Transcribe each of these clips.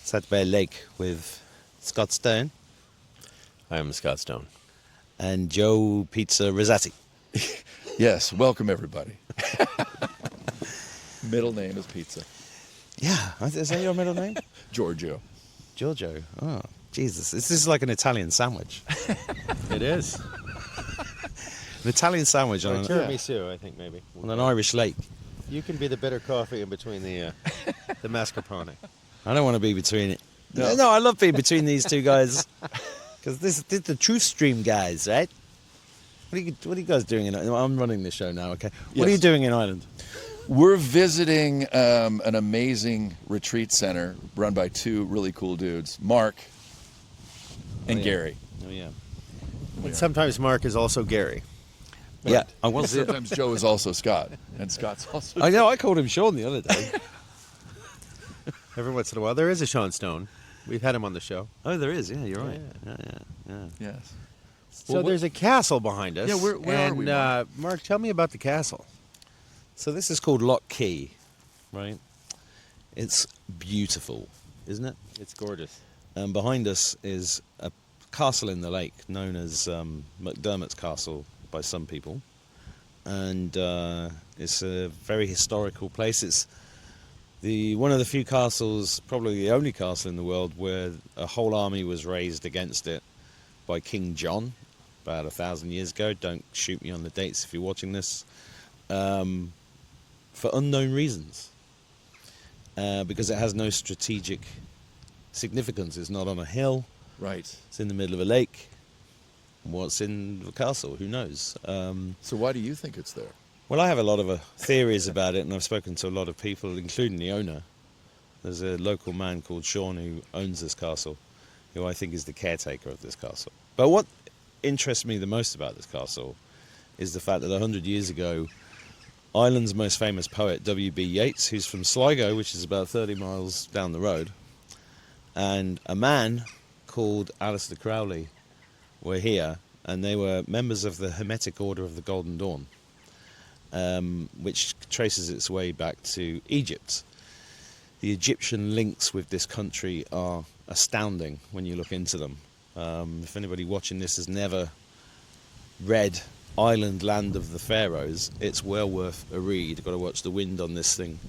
Sat by a lake with Scott Stone I am Scott Stone. and Joe Pizza Rosati. Yes, welcome everybody. Middle name is Pizza. Yeah, is that your middle name? Giorgio. Giorgio. Oh, Jesus. This is like an Italian sandwich. It is. An Italian sandwich Or on tiramisu, I think, maybe. an Irish lake. You can be the bitter coffee in between the mascarpone. I don't want to be between it. No. No, I love being between these two guys. Because this is the TruthStream guys, right? What are you guys doing in Ireland? I'm running the show now, okay? What are you Yes. doing in Ireland? We're visiting an amazing retreat center run by two really cool dudes, Mark and yeah. Gary. Oh, yeah. And sometimes Mark is also Gary. Yeah, I was. Sometimes Joe is also Scott, and Scott's also. I know, I called him Sean the other day. Every once in a while, there is a Sean Stone. We've had him on the show. Oh, there is, yeah, you're right. Yeah. Yes. So Well, there's a castle behind us. Yeah, where are we, And Mark, tell me about the castle. So this is called Loch Key, right? It's beautiful, isn't it? It's gorgeous. And behind us is a castle in the lake known as McDermott's Castle by some people. And it's a very historical place. It's one of the few castles, probably the only castle in the world, where a whole army was raised against it by King John about 1,000 years ago. Don't shoot me on the dates if you're watching this. For unknown reasons. Because it has no strategic significance. It's not on a hill. Right. It's in the middle of a lake. What's in the castle? Who knows? So why do you think it's there? Well, I have a lot of theories about it, and I've spoken to a lot of people, including the owner. There's a local man called Sean who owns this castle, who I think is the caretaker of this castle. But what interests me the most about this castle is the fact that 100 years ago, Ireland's most famous poet, W.B. Yeats, who's from Sligo, which is about 30 miles down the road, and a man called Aleister Crowley were here, and they were members of the Hermetic Order of the Golden Dawn, which traces its way back to Egypt. The Egyptian links with this country are astounding when you look into them. If anybody watching this has never read Island Land of the Pharaohs, it's well worth a read. You've got to watch the wind on this thing,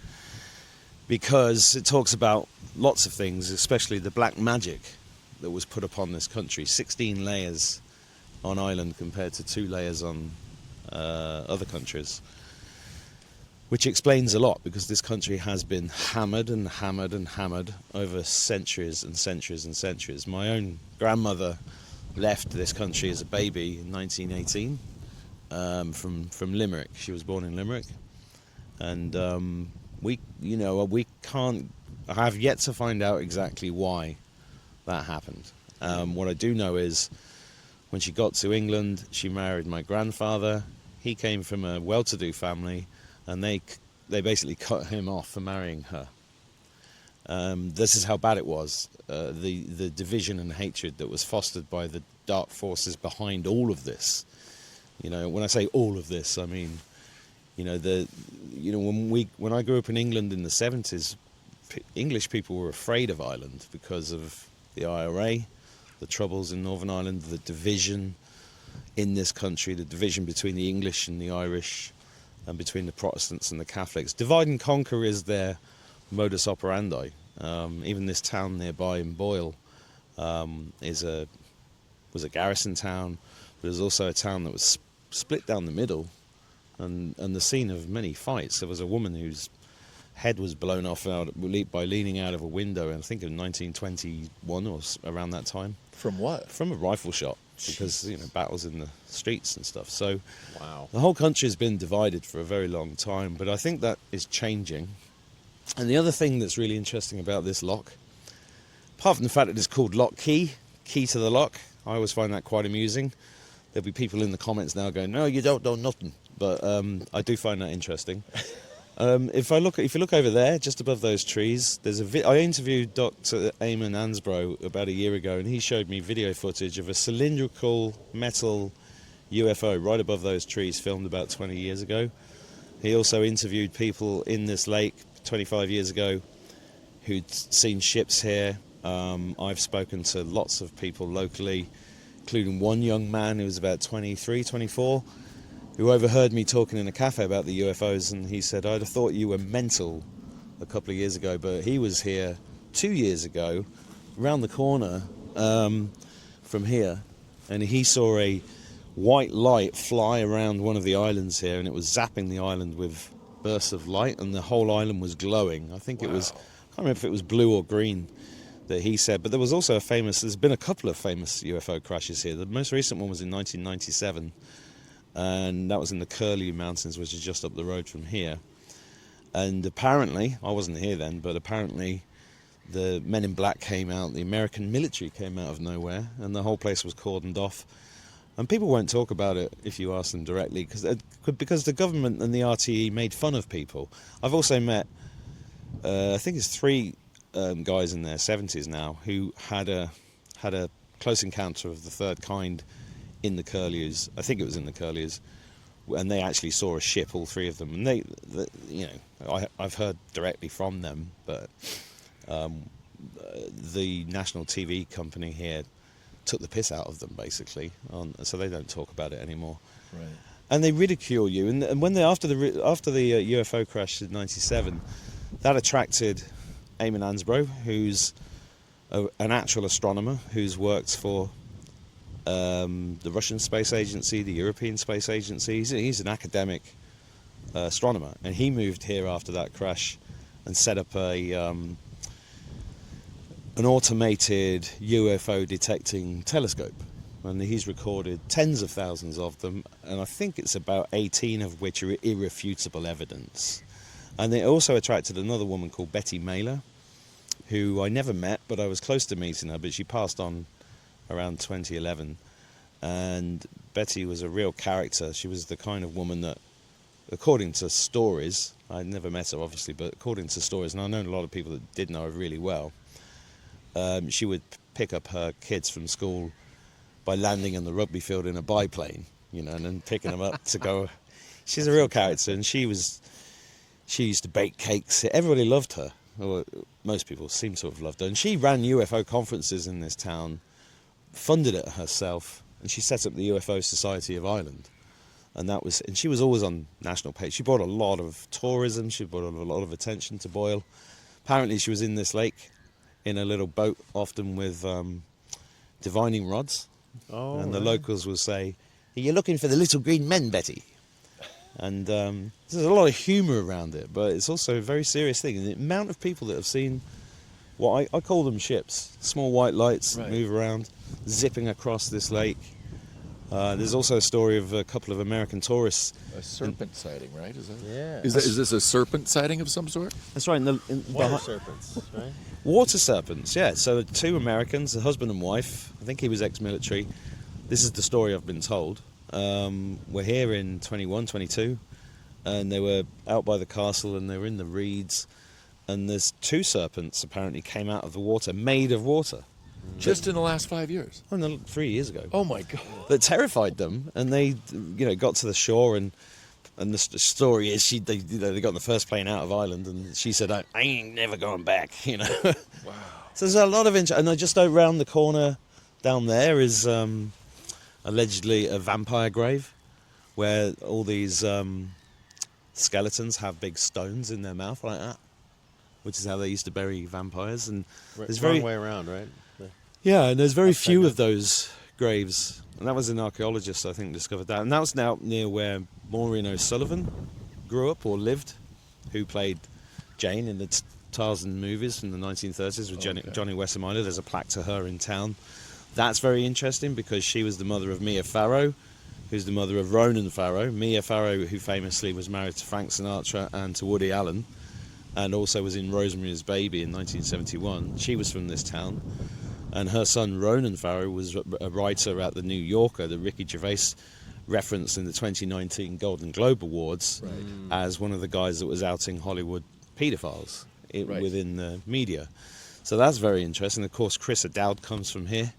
because it talks about lots of things, especially the black magic that was put upon this country. 16 layers on Ireland compared to 2 layers on other countries, which explains a lot, because this country has been hammered and hammered and hammered over centuries and centuries and centuries. My own grandmother left this country as a baby in 1918 from Limerick. She was born in Limerick, and we can't. I have yet to find out exactly why that happened. What I do know is, when she got to England, she married my grandfather. He came from a well-to-do family, and they basically cut him off for marrying her. This is how bad it was. The division and hatred that was fostered by the dark forces behind all of this. You know, when I say all of this, I mean, when I grew up in England in the 70s, English people were afraid of Ireland because of the IRA, the troubles in Northern Ireland, the division in this country, the division between the English and the Irish, and between the Protestants and the Catholics. Divide and conquer is their modus operandi. Even this town nearby in Boyle was a garrison town, but it was also a town that was split down the middle, and the scene of many fights. There was a woman whose head was blown off by leaning out of a window, and I think in 1921 or around that time. From what? From a rifle shot, because battles in the streets and stuff. So Wow. the whole country has been divided for a very long time, but I think that is changing. And the other thing that's really interesting about this loch, apart from the fact that it's called Loch Key, key to the loch, I always find that quite amusing. There'll be people in the comments now going, "No, you don't know nothing," but I do find that interesting. If you look over there, just above those trees, there's I interviewed Dr. Eamon Ansbro about a year ago, and he showed me video footage of a cylindrical metal UFO right above those trees, filmed about 20 years ago. He also interviewed people in this lake 25 years ago who'd seen ships here I've spoken to lots of people locally, including one young man who was about 23, 24, who overheard me talking in a cafe about the UFOs, and he said, I'd have thought you were mental a couple of years ago, but he was here 2 years ago, round the corner from here, and he saw a white light fly around one of the islands here, and it was zapping the island with bursts of light, and the whole island was glowing. I think it was, I can't remember if it was blue or green that he said, but there was also there's been a couple of famous UFO crashes here. The most recent one was in 1997, and that was in the Curlew Mountains, which is just up the road from here. And apparently, I wasn't here then, but apparently the Men in Black came out, the American military came out of nowhere, and the whole place was cordoned off. And people won't talk about it if you ask them directly, because the government and the RTE made fun of people. I've also met, I think it's 3 guys in their 70s now who had a close encounter of the third kind in the Curlews. I think it was in the Curlews, and they actually saw a ship, all 3 of them. And I've heard directly from them, but the national TV company here took the piss out of them, basically, so they don't talk about it anymore. Right. And they ridicule you. And when after the UFO crash in '97, that attracted Eamon Ansbro, who's an actual astronomer who's worked for the Russian Space Agency, the European Space Agency. He's an academic astronomer, and he moved here after that crash and set up an automated UFO detecting telescope, and he's recorded tens of thousands of them, and I think it's about 18 of which are irrefutable evidence. And they also attracted another woman called Betty Mailer, who I never met, but I was close to meeting her, but she passed on around 2011. And Betty was a real character. She was the kind of woman that, according to stories, I never met her obviously, but according to stories, and I know a lot of people that did know her really well, she would pick up her kids from school by landing on the rugby field in a biplane, and then picking them up to go. She's a real character, and she used to bake cakes. Everybody loved her, or most people seem to have loved her. And she ran UFO conferences in this town, funded it herself, and she set up the UFO Society of Ireland. And she was always on national page. She brought a lot of tourism. She brought a lot of attention to Boyle. Apparently, she was in this lake in a little boat, often with divining rods. Oh, and the locals will say, "You're looking for the little green men, Betty." And there's a lot of humour around it, but it's also a very serious thing. And the amount of people that have seen what I call them ships, small white lights that move around, zipping across this lake. There's also a story of a couple of American tourists. A serpent sighting, right? Is that? Yeah. Is this a serpent sighting of some sort? That's right. Water serpents, right? Water serpents, yeah. So 2 Americans, a husband and wife. I think he was ex-military. This is the story I've been told. We're here in 21, 22, and they were out by the castle, and they were in the reeds, and there's 2 serpents apparently came out of the water, made of water. Just in the last 5 years? Oh, no, 3 years ago. Oh my God! That terrified them, and they, got to the shore, and the story is they got on the first plane out of Ireland, and she said, "I ain't never going back," Wow. So there's a lot of interest, and just around the corner down there is allegedly a vampire grave, where all these skeletons have big stones in their mouth like that, which is how they used to bury vampires. And there's Wrong way around, right? Yeah, and there's very few of those graves. And that was an archaeologist, I think, discovered that. And that was now near where Maureen O'Sullivan grew up or lived, who played Jane in the Tarzan movies from the 1930s with Johnny Weissmuller. There's a plaque to her in town. That's very interesting because she was the mother of Mia Farrow, who's the mother of Ronan Farrow. Mia Farrow, who famously was married to Frank Sinatra and to Woody Allen, and also was in Rosemary's Baby in 1971. She was from this town. And her son, Ronan Farrow, was a writer at the New Yorker that Ricky Gervais referenced in the 2019 Golden Globe Awards as one of the guys that was outing Hollywood paedophiles within the media. So that's very interesting. Of course, Chris O'Dowd comes from here,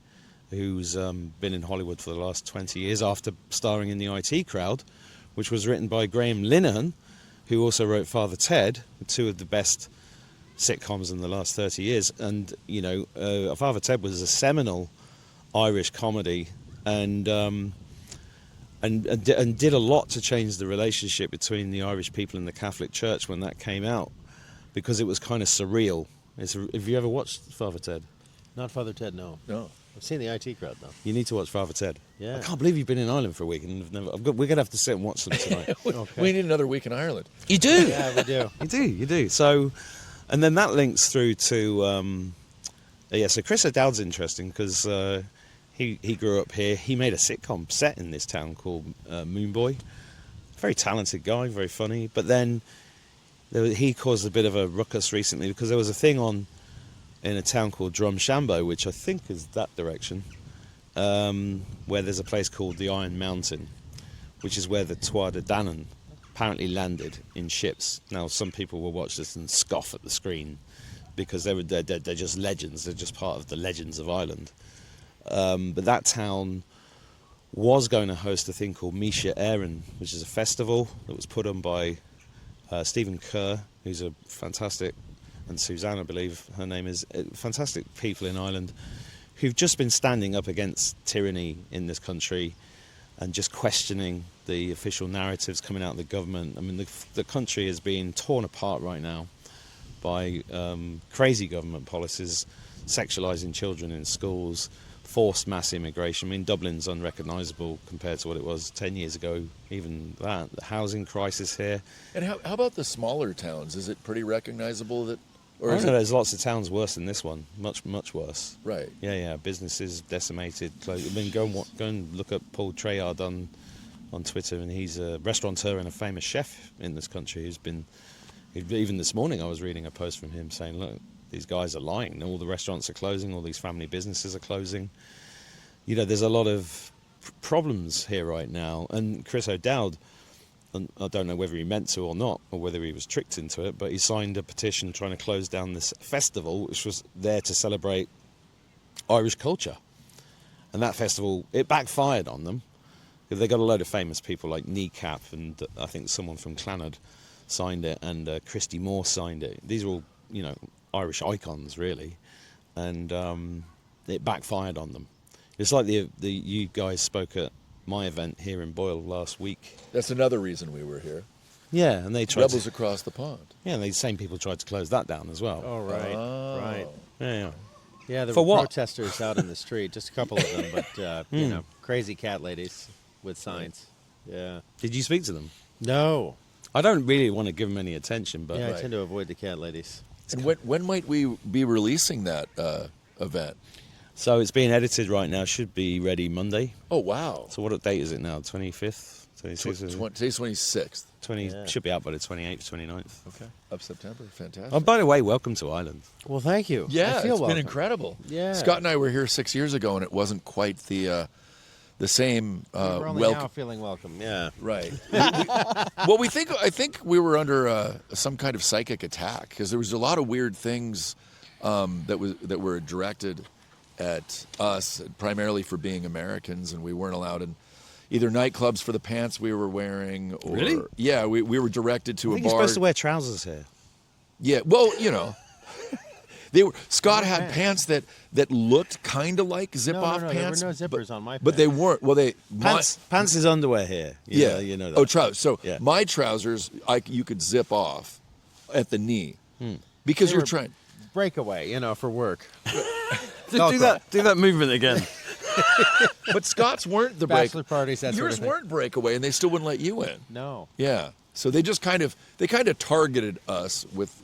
who's been in Hollywood for the last 20 years after starring in The IT Crowd, which was written by Graham Linehan, who also wrote Father Ted, 2 of the best sitcoms in the last 30 years. And, you know, Father Ted was a seminal Irish comedy, and did a lot to change the relationship between the Irish people and the Catholic Church when that came out, because it was kind of surreal. Have you ever watched Father Ted? Not Father Ted, no. No. I've seen the IT Crowd, though. You need to watch Father Ted. Yeah. I can't believe you've been in Ireland for a week and we're going to have to sit and watch them tonight. We need another week in Ireland. You do? Yeah, we do. You do. So, and then that links through to, so Chris O'Dowd's interesting because he grew up here. He made a sitcom set in this town called Moon Boy. Very talented guy, very funny. But then he caused a bit of a ruckus recently because there was a thing on in a town called Drumshambo, which I think is that direction, where there's a place called the Iron Mountain, which is where the Tuatha de Danann apparently landed in ships. Now, some people will watch this and scoff at the screen because they're just legends. They're just part of the legends of Ireland. But that town was going to host a thing called Misha Éireann, which is a festival that was put on by Stephen Kerr, who's a fantastic, and Suzanne, I believe her name is, fantastic people in Ireland who've just been standing up against tyranny in this country and just questioning the official narratives coming out of the government. I mean, the country is being torn apart right now by crazy government policies, sexualising children in schools, forced mass immigration. I mean, Dublin's unrecognisable compared to what it was 10 years ago, even that. The housing crisis here. And how about the smaller towns? Is it pretty recognizable that... Or is There's lots of towns worse than this one, much worse. Right. Yeah. Businesses decimated. I mean, go and look at Paul Treyard on Twitter, and he's a restaurateur and a famous chef in this country who's been. Even this morning, I was reading a post from him saying, "Look, these guys are lying. All the restaurants are closing. All these family businesses are closing. You know, there's a lot of problems here right now." And Chris O'Dowd, and I don't know whether he meant to or not, or whether he was tricked into it, but he signed a petition trying to close down this festival, which was there to celebrate Irish culture. And that festival, it backfired on them. They got a load of famous people like Kneecap, and I think someone from Clannad signed it, and Christy Moore signed it. These are all, you know, Irish icons, really. And it backfired on them. It's like the you guys spoke at my event here in Boyle last week. That's another reason we were here. Yeah, and they tried Rebels across the pond. Yeah, and these same people tried to close that down as well. Oh, right. Right. Yeah. Yeah, there For were what? protesters out in the street, just a couple of them, but, you know, crazy cat ladies with signs. Yeah. Did you speak to them? No. I don't really want to give them any attention, but Yeah, I Right. tend to avoid the cat ladies. And when might we be releasing that event? so it's being edited right now. Should be ready Monday. Oh, wow. So what date is it now? 25th, 26th, Today's 26th. 20. Yeah. Should be out by the 28th, 29th. Okay. Of September. Fantastic. Oh, by the way, welcome to Ireland. Well, thank you. Yeah, I feel it's welcome. been incredible. Yeah. Scott and I were here 6 years ago, and it wasn't quite the same We're only welcome. now feeling welcome. Yeah. Right. Well, I think we were under some kind of psychic attack because there was a lot of weird things that were directed at us, primarily for being Americans, and we weren't allowed in either nightclubs for the pants we were wearing, or Really? yeah, we were directed to I a think bar. you're supposed to wear trousers here. Yeah, well, you know. Scott had pants that looked kind of like zip-off no, pants. there were no zippers on my But they pants. weren't. Well, Pants is underwear here. Yeah, You know that. Oh, trousers. So Yeah. my trousers, you could zip off at the knee because They you're were- trying. Breakaway, you know, for work. do that movement again. But Scott's weren't the Bachelor parties, that sort Yours of thing. weren't breakaway, and they still wouldn't let you in. No. Yeah. So they just kind of targeted us with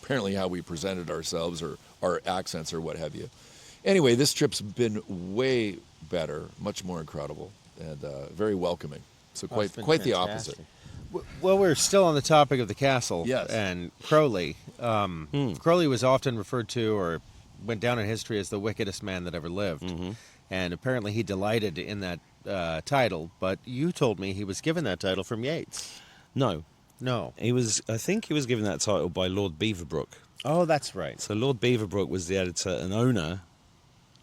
apparently how we presented ourselves or our accents or what have you. Anyway, this trip's been way better, much more incredible, and very welcoming. So Oh, it's quite been quite the fantastic. opposite. Well, we're still on the topic of the castle. Yes. And Crowley. Crowley was often referred to or went down in history as the wickedest man that ever lived. And apparently he delighted in that title. But you told me he was given that title from Yeats. No, No. I think he was given that title by Lord Beaverbrook. Oh, that's right. So Lord Beaverbrook was the editor and owner.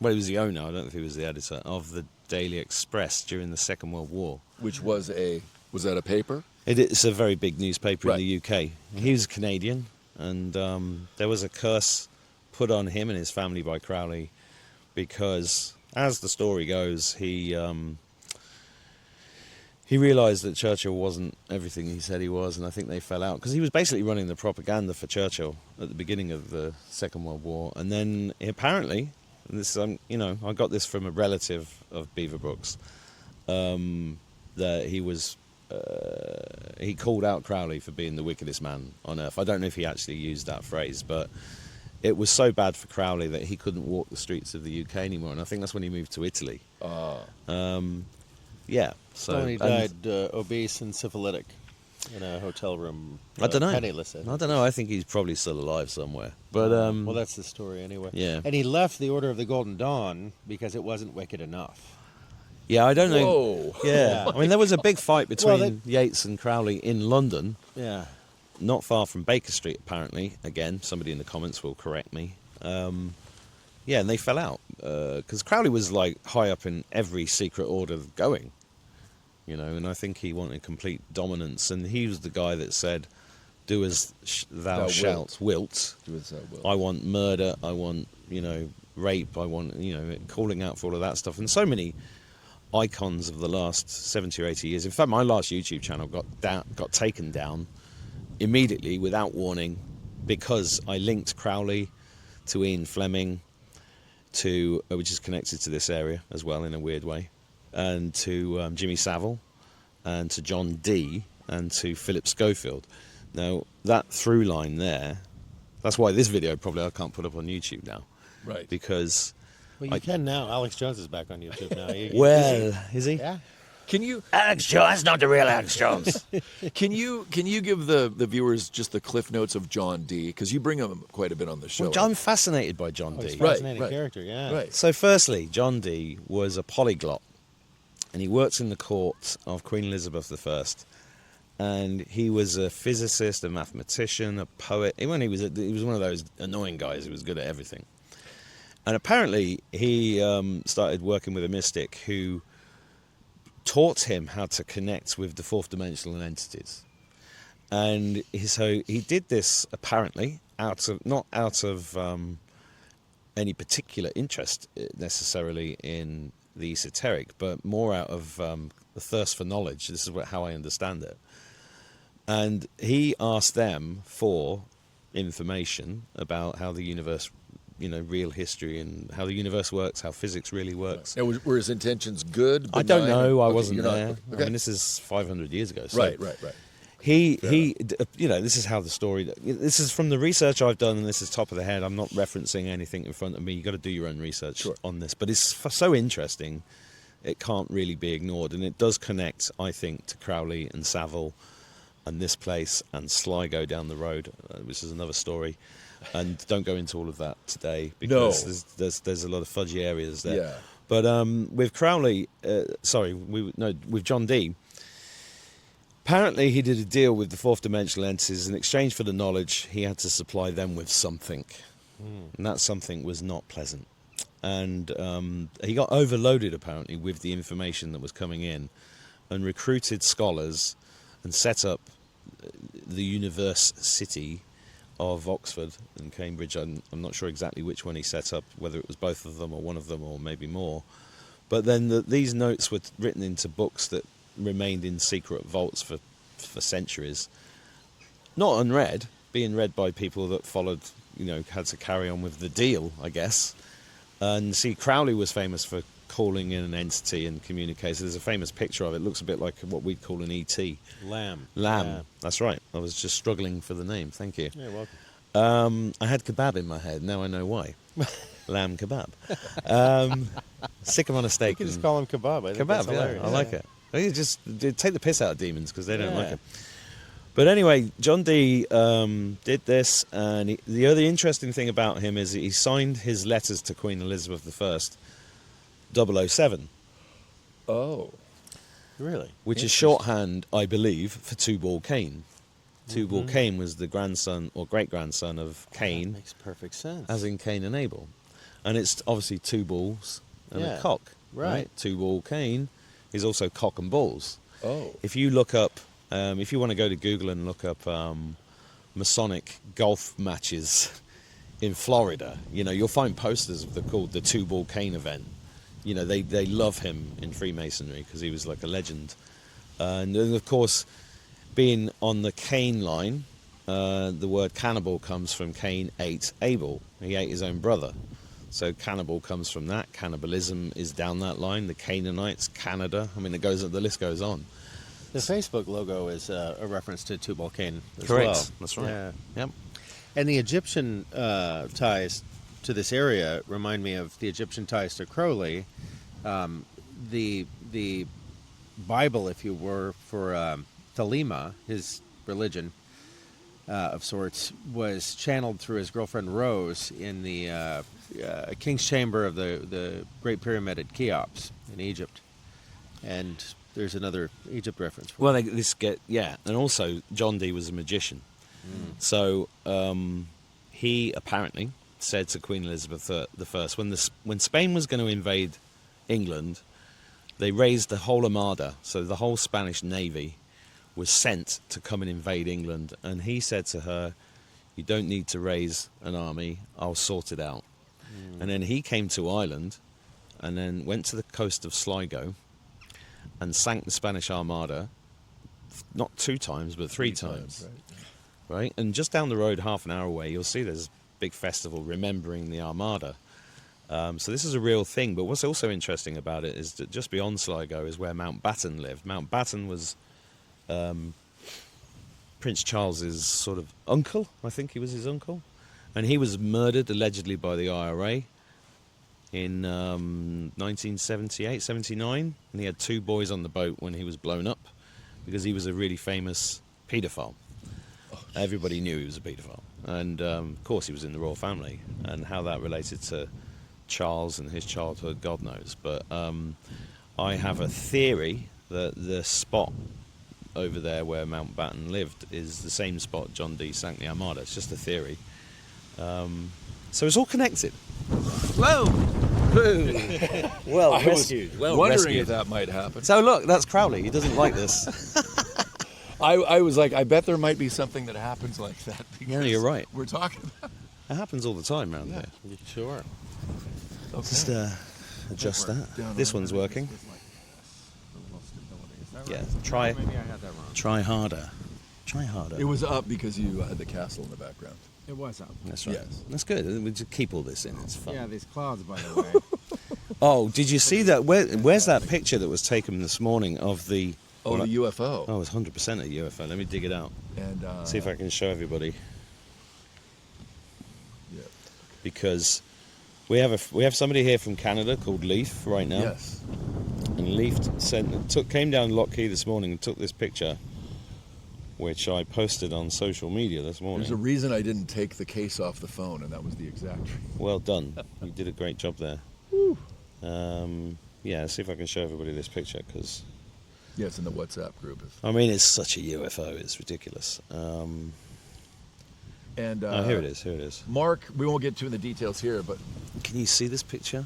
Well, he was the owner. I don't know if he was the editor of the Daily Express during the Second World War. Which was that a paper? It's a very big newspaper Right. in the UK. He was Canadian, and there was a curse put on him and his family by Crowley because, as the story goes, he realised that Churchill wasn't everything he said he was, and I think they fell out because he was basically running the propaganda for Churchill at the beginning of the Second World War, and then apparently, and this I got this from a relative of Beaverbrook's, that he called out Crowley for being the wickedest man on earth. I don't know if he actually used that phrase, but it was so bad for Crowley that he couldn't walk the streets of the UK anymore, and I think that's when he moved to Italy. Yeah, so he died obese and syphilitic in a hotel room. I don't know. Penniless. I don't know. I think he's probably still alive somewhere. But well, that's the story anyway. Yeah. And he left the Order of the Golden Dawn because it wasn't wicked enough. Yeah, I don't know. Whoa. Yeah, I mean, there was a big fight between Yeats and Crowley in London. Yeah. Not far from Baker Street, apparently. Again, somebody in the comments will correct me. Yeah, and they fell out because Crowley was like high up in every secret order going, and I think he wanted complete dominance. And he was the guy that said, "Do as thou shalt wilt." Do as thou wilt. I want murder. I want rape. I want calling out for all of that stuff. And so many icons of the last 70 or 80 years. In fact, my last YouTube channel got taken down immediately without warning because I linked Crowley to Ian Fleming, which is connected to this area as well in a weird way, and to Jimmy Savile, and to John Dee, and to Philip Schofield. Now, that through line there, that's why this video probably I can't put up on YouTube now. Right. Because... Well, you can now. Alex Jones is back on YouTube now. Is he? Yeah. Can you Alex Jones, not the real Alex Jones. can you give the viewers just the cliff notes of John Dee, because you bring him quite a bit on the show? Well, I'm fascinated by John Dee. He's a fascinating Right. character, yeah. Right. So firstly, John Dee was a polyglot, and he worked in the court of Queen Elizabeth I, and he was a physicist, a mathematician, a poet. He was one of those annoying guys who was good at everything. And apparently he started working with a mystic who taught him how to connect with the fourth dimensional entities. And so he did this apparently not out of any particular interest necessarily in the esoteric, but more out of the thirst for knowledge. This is how I understand it. And he asked them for information about how the universe, real history and how the universe works, how physics really works. And were his intentions good? I don't benign? know. I Okay, wasn't you're not- there. okay. I mean, this is 500 years ago. So Right. He, this is how the story. This is from the research I've done, and this is top of the head. I'm not referencing anything in front of me. You've got to do your own research on this, but it's so interesting, it can't really be ignored, and it does connect, I think, to Crowley and Savile, and this place and Sligo down the road, which is another story. And don't go into all of that today because there's a lot of fudgy areas there. Yeah. But with Crowley, with John Dee. Apparently, he did a deal with the fourth dimensional entities. In exchange for the knowledge, he had to supply them with something, and that something was not pleasant. And he got overloaded apparently with the information that was coming in, and recruited scholars, and set up the University of Oxford and Cambridge. I'm not sure exactly which one he set up, whether it was both of them or one of them or maybe more. But then these notes were written into books that remained in secret vaults for centuries, not unread, being read by people that followed, had to carry on with the deal, I guess. And see, Crowley was famous for calling in an entity and communicating. There's a famous picture of it. It looks a bit like what we'd call an ET. Lamb. Yeah. That's right. I was just struggling for the name. Thank you. You're welcome. I had kebab in my head. Now I know why. Lamb kebab. Stick him on a steak. You can just call him kebab. I think that's Kebab, yeah. hilarious. I like it. You just take the piss out of demons because they don't like it. But anyway, John Dee did this, and the other interesting thing about him is he signed his letters to Queen Elizabeth I 007. Oh. Really? Which is shorthand, I believe, for Tubal Cain. Tubal Cain was the grandson or great-grandson of Cain. That makes perfect sense. As in Cain and Abel. And it's obviously two balls and a cock. Right. Tubal Cain is also cock and balls. Oh. If you look up, if you want to go to Google and look up Masonic golf matches in Florida. You know, you'll find posters called the Two-Ball Cane event. You know, they love him in Freemasonry because he was like a legend. And then, of course, being on the Cain line, the word cannibal comes from Cain ate Abel. He ate his own brother. So cannibal comes from that. Cannibalism is down that line. The Canaanites, Canada. I mean, the list goes on. The Facebook logo is a reference to Tubal Cain as Correct. well. That's right. Yeah. Yep. And the Egyptian ties to this area remind me of the Egyptian ties to Crowley. The Bible, if you were, for Thelema, his religion of sorts, was channeled through his girlfriend Rose in the king's chamber of the Great Pyramid at Cheops in Egypt. And there's another Egypt reference. Well, and also John Dee was a magician. So he apparently said to Queen Elizabeth I, when Spain was going to invade England, they raised the whole armada, so the whole Spanish navy was sent to come and invade England, and he said to her, "You don't need to raise an army, I'll sort it out." And then he came to Ireland and then went to the coast of Sligo and sank the Spanish armada, not 2 times, but 3 times. Right? And just down the road, half an hour away, you'll see there's a big festival remembering the armada. So this is a real thing. But what's also interesting about it is that just beyond Sligo is where Mountbatten lived. Mountbatten was Prince Charles's sort of uncle. I think he was his uncle. And he was murdered, allegedly, by the IRA in 1978, 79. And he had 2 boys on the boat when he was blown up because he was a really famous paedophile. Everybody knew he was a paedophile. And, of course, he was in the royal family. And how that related to Charles and his childhood, God knows. But I have a theory that the spot over there where Mountbatten lived is the same spot John Dee sank the Armada. It's just a theory. So it's all connected. Whoa! Well I rescued. was Well wondering rescued. if that might happen. So look, that's Crowley. He doesn't like this. I was like, I bet there might be something that happens like that. Yeah, you're right. We're talking about. It happens all the time around here. Sure. Okay. Just adjust that. This one's working. Yeah, try Maybe I had that wrong. try harder. Try harder. It was up because you had the castle in the background. It was up. That's right. Yes. That's good. We just keep all this in. It's fun. Yeah, these clouds, by the way. Oh, did you see that? Where's that picture that was taken this morning of the? Oh, the UFO. Oh, it's 100% a UFO. Let me dig it out. And See if I can show everybody. Yeah. Because we have somebody here from Canada called Leaf right now. Yes. And Leaf came down Lock Key this morning and took this picture, which I posted on social media this morning. There's a reason I didn't take the case off the phone, and that was the exact. Well done. You did a great job there. Yeah, see if I can show everybody this picture, because Yeah, it's in the WhatsApp group. I mean, it's such a UFO. It's ridiculous. And Here it is. Here it is. Mark, we won't get too in the details here, but Can you see this picture?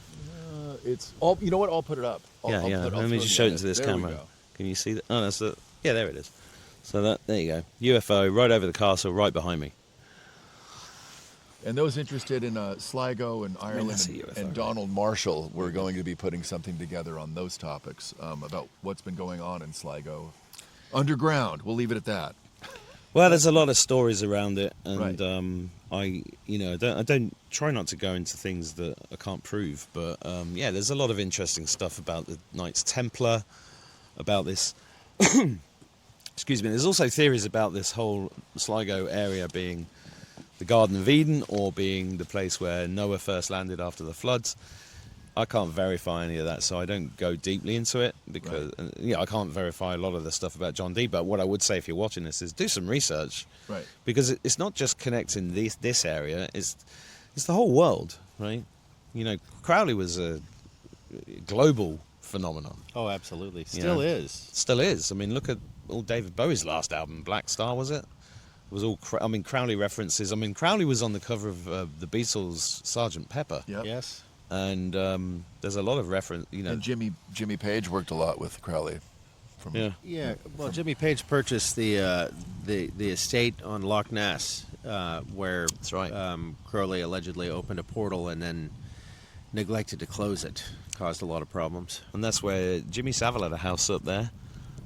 it's all. You know what? I'll put it up. Yeah. Let me just show it to this There we camera. go. Can you see that? Oh, that's the. Yeah, there it is. So there you go. UFO right over the castle, right behind me. And those interested in Sligo and Ireland that's a UFO, and right? Donald Marshall, we're going to be putting something together on those topics about what's been going on in Sligo. Underground, we'll leave it at that. Well, there's a lot of stories around it, and Right. I don't try not to go into things that I can't prove, but yeah, there's a lot of interesting stuff about the Knights Templar, about this. Excuse me. There's also theories about this whole Sligo area being the Garden of Eden, or being the place where Noah first landed after the floods. I can't verify any of that, so I don't go deeply into it, because I can't verify a lot of the stuff about John Dee. But what I would say, if you're watching this, is do some research, Right. because it's not just connecting this area; it's the whole world, right? You know, Crowley was a global phenomenon. Oh, absolutely. You Still know, is. Still is. I mean, look at all David Bowie's last album, Black Star, was it? It was all, Crowley references. I mean, Crowley was on the cover of the Beatles' Sgt. Pepper. Yep. Yes. And there's a lot of reference, And Jimmy Page worked a lot with Crowley from Yeah. Yeah, well, Jimmy Page purchased the estate on Loch Ness, where That's right. Crowley allegedly opened a portal and then neglected to close it. Caused a lot of problems. And that's where Jimmy Savile had a house up there.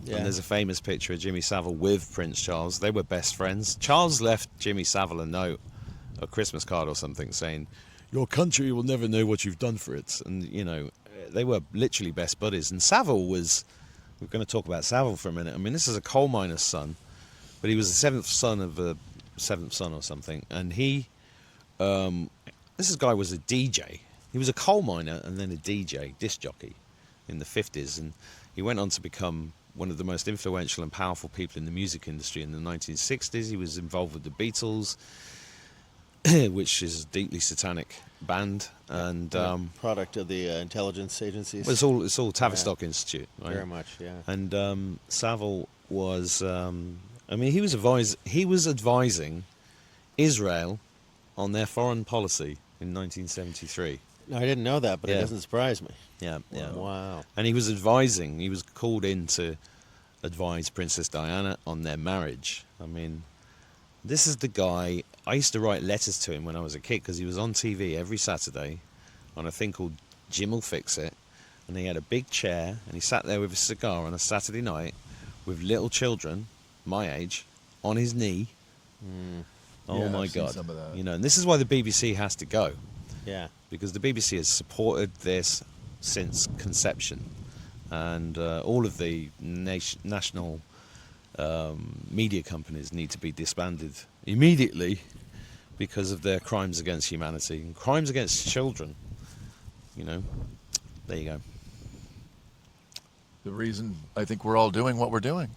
Yeah. And there's a famous picture of Jimmy Savile with Prince Charles. They were best friends. Charles left Jimmy Savile a note, a Christmas card or something, saying, "Your country will never know what you've done for it." And, you know, they were literally best buddies. And Savile was, we're going to talk about Savile for a minute. I mean, this is a coal miner's son, but he was the seventh son or something. And this guy was a DJ. He was a coal miner and then a DJ, disc jockey, in the 50s. And he went on to become one of the most influential and powerful people in the music industry in the 1960s. He was involved with the Beatles, which is a deeply satanic band, and Product of the intelligence agencies. well, it's all Tavistock Institute, right? Very much, yeah. And Savile was, I mean, he was advising Israel on their foreign policy in 1973. No, I didn't know that, but it Yeah. doesn't surprise me. Yeah, yeah. Wow. And he was called in to advise Princess Diana on their marriage. I mean, this is the guy, I used to write letters to him when I was a kid because he was on TV every Saturday on a thing called Jim'll Fix It. And he had a big chair and he sat there with a cigar on a Saturday night with little children, my age, on his knee. Oh Yeah, my I've seen God. some of that. You know, and this is why the BBC has to go. Yeah. Because the BBC has supported this since conception, and all of the national media companies need to be disbanded immediately because of their crimes against humanity and crimes against children. You know, there you go. The reason I think we're all doing what we're doing.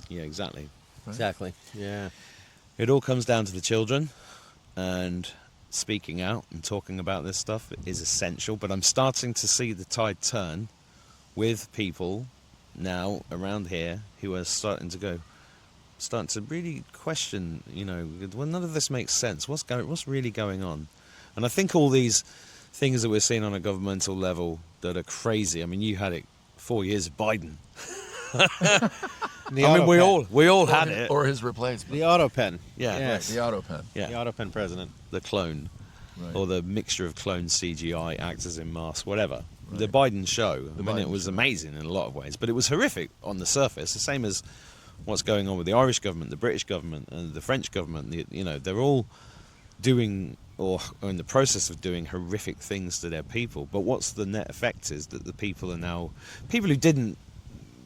Yeah, exactly. Exactly. Yeah. It all comes down to the children, and speaking out and talking about this stuff is essential. But I'm starting to see the tide turn with people now around here who are starting to really question, you know, well, none of this makes sense. What's really going on? And I think all these things that we're seeing on a governmental level that are crazy. I mean, you had it 4 years of Biden. I mean, we all had it. Or his replacement. The auto pen. Yeah. Yes. The auto pen. Yeah. The auto pen president. The clone, Right. or the mixture of clone CGI, actors in masks, whatever. The Right. Biden show. I mean, Biden it was show. amazing in a lot of ways, but it was horrific on the surface. The same as what's going on with the Irish government, the British government, and the French government. You know, they're all doing or are in the process of doing horrific things to their people. But what's the net effect is that the people are now people who didn't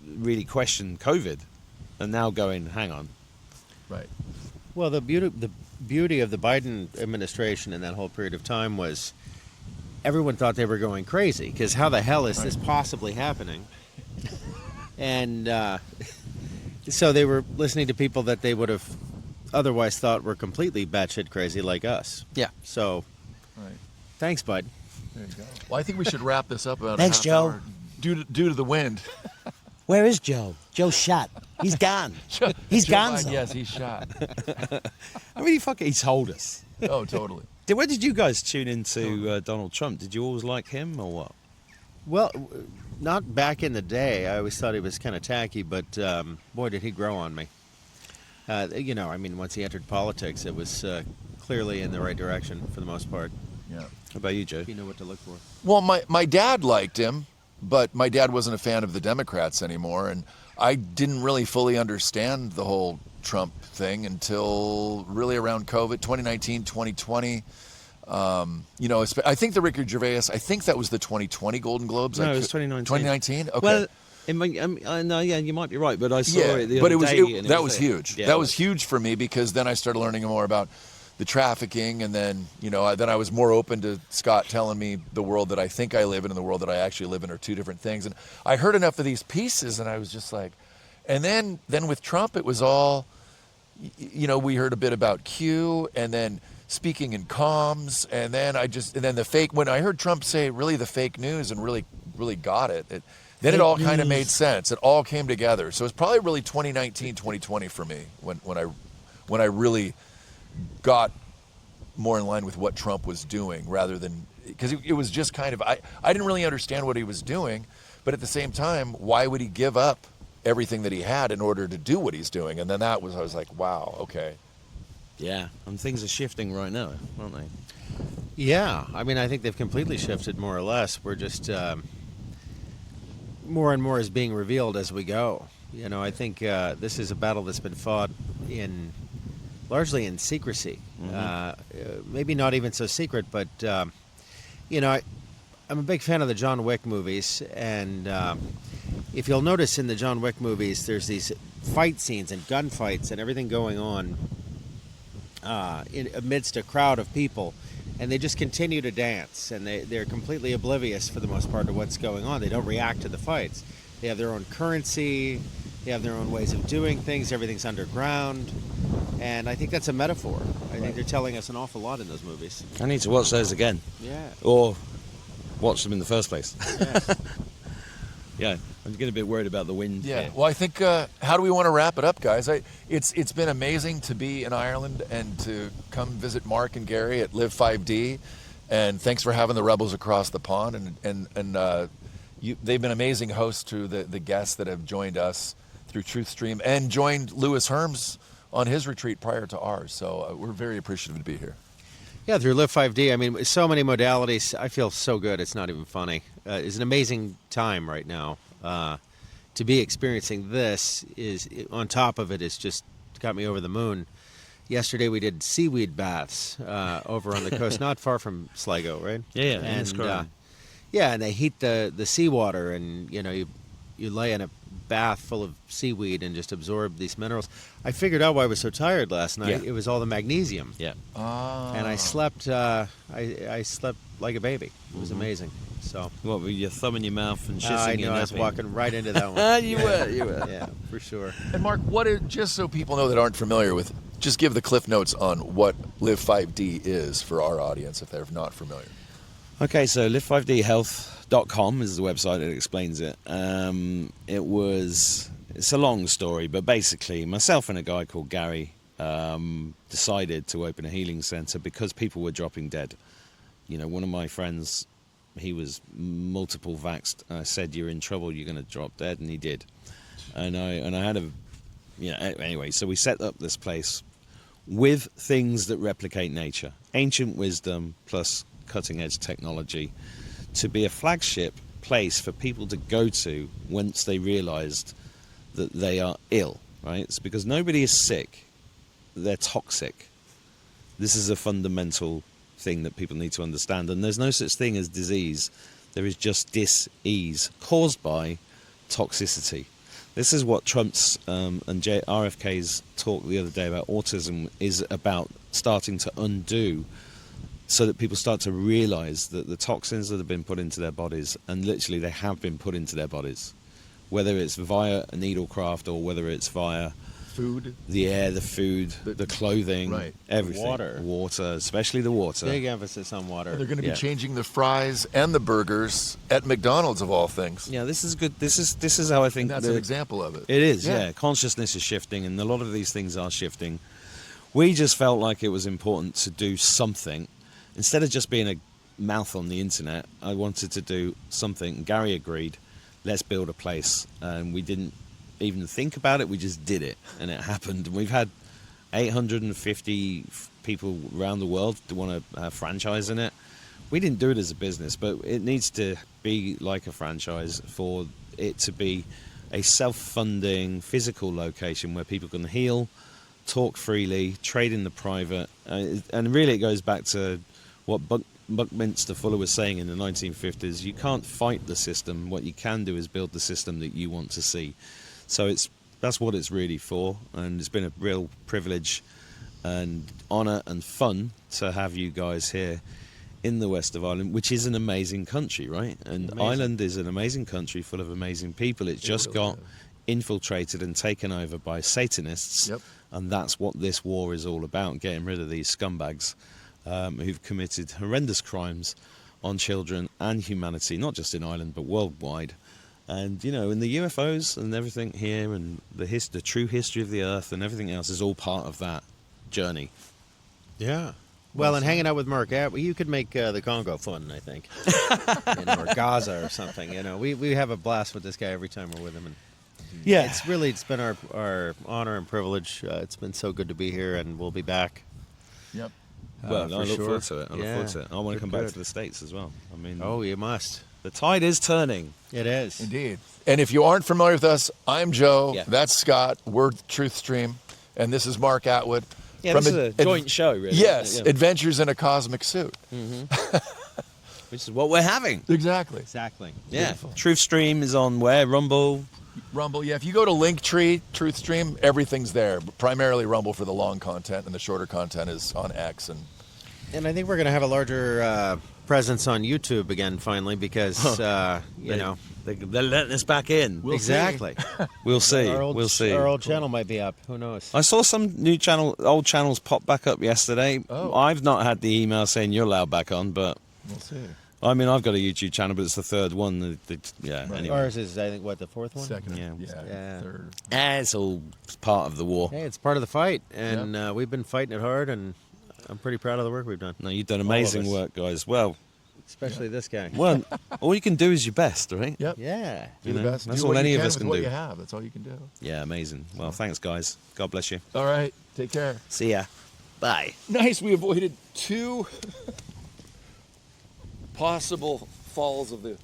really question COVID are now going, hang on. Right. Well, the beauty of the Biden administration in that whole period of time was everyone thought they were going crazy because how the hell is this possibly happening? And so they were listening to people that they would have otherwise thought were completely batshit crazy like us. Yeah. So, Right. thanks, bud. There you go. Well, I think we should wrap this up about Thanks, a half Joe. hour due to the wind. Where is Joe? Joe's shot. He's gone. He's Joe gone. Biden, yes, he's shot. I mean, he told us. Oh, totally. Where did you guys tune into Donald Trump? Did you always like him or what? Well, not back in the day. I always thought he was kind of tacky, but boy, did he grow on me. You know, I mean, once he entered politics, it was clearly in the right direction for the most part. Yeah. How about you, Joe? You know what to look for. Well, my dad liked him, but my dad wasn't a fan of the Democrats anymore, and I didn't really fully understand the whole Trump thing until really around COVID, 2019, 2020. You know, I think the Ricky Gervais, I think that was the 2020 Golden Globes. No, it was 2019. 2019? Okay. Well, no, yeah, you might be right, but I saw it the but other day. and that was huge. Yeah, that was huge for me because then I started learning more about the trafficking, and then then I was more open to Scott telling me the world that I think I live in and the world that I actually live in are two different things. And I heard enough of these pieces, and I was just like, and then with Trump, it was all, we heard a bit about Q, and then speaking in comms, and then the fake. When I heard Trump say really the fake news and really got it. Then it all kind of made sense. It all came together. So it's probably really 2019, 2020 for me when I really got more in line with what Trump was doing rather than because it was just kind of I didn't really understand what he was doing, but at the same time, why would he give up everything that he had in order to do what he's doing. And then I was like, wow, okay. Yeah, and things are shifting right now, aren't they? Yeah, I mean, I think they've completely shifted more or less. We're just more and more is being revealed as we go. You know, I think this is a battle that's been fought largely in secrecy. Maybe not even so secret, but you know, I'm a big fan of the John Wick movies, and if you'll notice in the John Wick movies, there's these fight scenes and gunfights and everything going on amidst a crowd of people, and they just continue to dance, and they're completely oblivious for the most part to what's going on. They don't react to the fights. They have their own currency, they have their own ways of doing things, everything's underground, and I think that's a metaphor. I think they're telling us an awful lot in those movies. I need to watch those again. Yeah. Or watch them in the first place. Yes. Yeah, I'm getting a bit worried about the wind. Yeah. here. Well, I think, how do we want to wrap it up, guys? It's been amazing to be in Ireland and to come visit Mark and Gary at Live 5D. And thanks for having the Rebels across the pond. And they've been amazing hosts to the guests that have joined us through TruthStream and joined Lewis Herms on his retreat prior to ours. So we're very appreciative to be here. Yeah, through Live 5D, I mean, so many modalities. I feel so good, it's not even funny. It's an amazing time right now. To be experiencing this is, on top of it, it's just got me over the moon. Yesterday we did seaweed baths over on the coast, not far from Sligo, right? Yeah, and and they heat the seawater, and you know you lay in a bath full of seaweed and just absorb these minerals. I figured out why I was so tired last night. Yeah. It was all the magnesium. Yeah. And I slept. I slept like a baby. It was amazing. So. What, with your thumb in your mouth and shissing I know. and I was napping? walking right into that one. You were. Yeah, for sure. And Mark, just so people know that aren't familiar with, just give the cliff notes on what Live 5D is for our audience if they're not familiar. Okay, so live5dhealth.com is the website that explains it. It's a long story, but basically myself and a guy called Gary decided to open a healing center because people were dropping dead. You know, one of my friends, he was multiple vaxxed. I said, "You're in trouble, you're going to drop dead," and he did. And I had anyway, so we set up this place with things that replicate nature, ancient wisdom plus cutting edge technology, to be a flagship place for people to go to once they realized that they are ill, right? It's because nobody is sick, they're toxic. This is a fundamental thing that people need to understand, and there's no such thing as disease. There is just dis-ease caused by toxicity. This is what Trump's and RFK's talk the other day about autism is about, starting to undo, so that people start to realize that the toxins that have been put into their bodies, and literally they have been put into their bodies, whether it's via a needlecraft or whether it's via Food, the air, the food, the clothing, right. everything. Water, especially the water. big emphasis on water. they're going to be Yeah. changing the fries and the burgers at McDonald's of all things. Yeah, this is good. This is how I think And that's an example of it. It is, Yeah. yeah. Consciousness is shifting, and a lot of these things are shifting. We just felt like it was important to do something. Instead of just being a mouth on the internet, I wanted to do something. Gary agreed, let's build a place. And we didn't even think about it, we just did it, and it happened. We've had 850 people around the world to want to franchise in it. We didn't do it as a business, but it needs to be like a franchise for it to be a self-funding physical location where people can heal, talk freely, trade in the private, and really it goes back to what Buckminster Fuller was saying in the 1950s. You can't fight the system. What you can do is build the system that you want to see. So that's what it's really for, and it's been a real privilege and honour and fun to have you guys here in the west of Ireland, which is an amazing country, right? And Amazing. Ireland is an amazing country full of amazing people. It's just really got is. infiltrated and taken over by Satanists, Yep. and that's what this war is all about, getting rid of these scumbags who've committed horrendous crimes on children and humanity, not just in Ireland, but worldwide. And, you know, in the UFOs and everything here, and the true history of the Earth and everything else is all part of that journey. Yeah. Well, and hanging out with Mark, you could make the Congo fun, I think, or Gaza or something. You know, we have a blast with this guy every time we're with him. And Yeah. It's been our honor and privilege. It's been so good to be here, and we'll be back. Yep. Well, for I look sure. forward to it. I look Yeah. forward to it. I want to come back Good. to the States as well. I mean, Oh, you must. the tide is turning. It is. Indeed. And if you aren't familiar with us, I'm Joe. Yeah. That's Scott. We're TruthStream. And this is Mark Attwood. Yeah, from this is a joint show, really. Yes, Yeah. Adventures in a Cosmic Suit. Which is what we're having. Exactly. Exactly. Yeah. Beautiful. TruthStream is on where? Rumble. Rumble, yeah. If you go to Linktree, TruthStream, everything's there. But primarily Rumble for the long content, and the shorter content is on X. And I think we're going to have a larger presence on YouTube again finally because, you know. They're letting us back in. We'll exactly. We'll see. We'll see. Our old channel might be up. Who knows? I saw some new old channels pop back up yesterday. Oh. I've not had the email saying you're allowed back on, but We'll see. I mean, I've got a YouTube channel, but it's the third one. Yeah, Right. anyway. Ours is, I think, what, the fourth one? Second. Yeah. Yeah. Third. It's all part of the war. Hey, it's part of the fight, and we've been fighting it hard, and I'm pretty proud of the work we've done. No, you've done amazing us. work, guys. Well, Especially this guy. all you can do is your best, right? Yep. Yeah. Do You the know, best. that's do all what any you of can us with can what do. you have. That's all you can do. Yeah, amazing. Well, thanks, guys. God bless you. All right. Take care. See ya. Bye. Nice. We avoided 2 possible falls of the